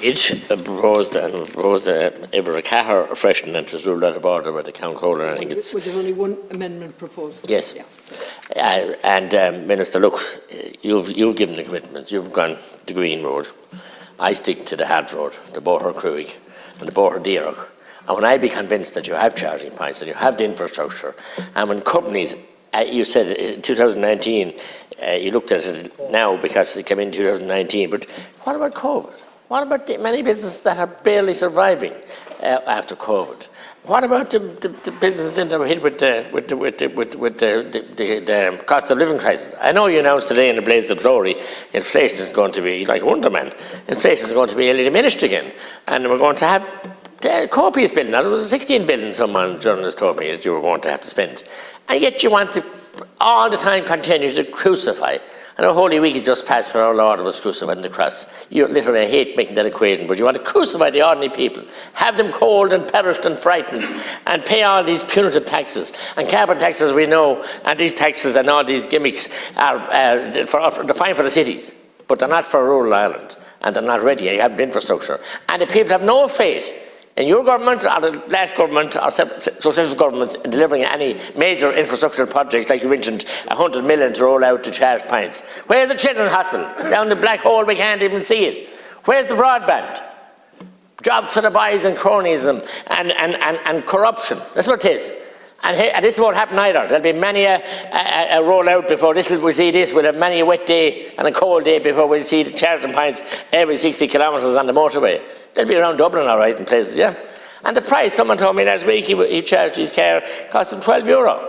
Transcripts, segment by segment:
It proposed ever a car freshen and to rule out of order by the Count Caller. I think it's. But there's only one amendment proposed. Yes. Yeah. Minister, look, you've given the commitments. You've gone the Green Road. I stick to the hard road, the Boher Cruig and the Boher Dearach. And when I be convinced that you have charging points and you have the infrastructure, and when companies, you said in 2019, you looked at it now because it came in 2019, but what about COVID? What about the many businesses that are barely surviving after COVID? What about the businesses that were hit with the cost of living crisis? I know you announced today in the blaze of glory, inflation is going to be like Wonder Man. Inflation is going to be nearly diminished again, and we're going to have copious billion. Now, there was 16 billion. Some journalist told me that you were going to have to spend, and yet you want to all the time continue to crucify. I know Holy Week is just past where our Lord was crucified on the cross. You literally hate making that equation, but you want to crucify the ordinary people, have them cold and perished and frightened, and pay all these punitive taxes. And carbon taxes, we know, and these taxes and all these gimmicks are they're fine for the cities, but they're not for rural Ireland, and they're not ready. You have the infrastructure. And the people have no faith in your government or the last government or successive governments in delivering any major infrastructural projects, like you mentioned, 100 million to roll out to charge points. Where's the children's hospital? Down the black hole, we can't even see it. Where's the broadband? Jobs for the boys and cronyism and corruption. That's what it is. And this won't happen either. There'll be many a rollout before we'll see this. We'll have many a wet day and a cold day before we'll see the charging points every 60 kilometres on the motorway. They'll be around Dublin all right in places, yeah? And the price, someone told me last week he charged his car, cost him €12.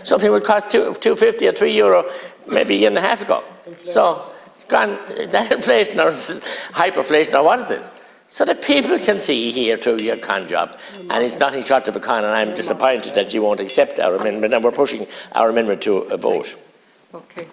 Something would cost €2.50 or €3 maybe a year and a half ago. Inflation. So it's gone, that inflation or hyperinflation or what is it? So that people can see here through your con job, and it's nothing short of a con, and I'm disappointed that you won't accept our amendment, and we're pushing our amendment to a vote. Okay.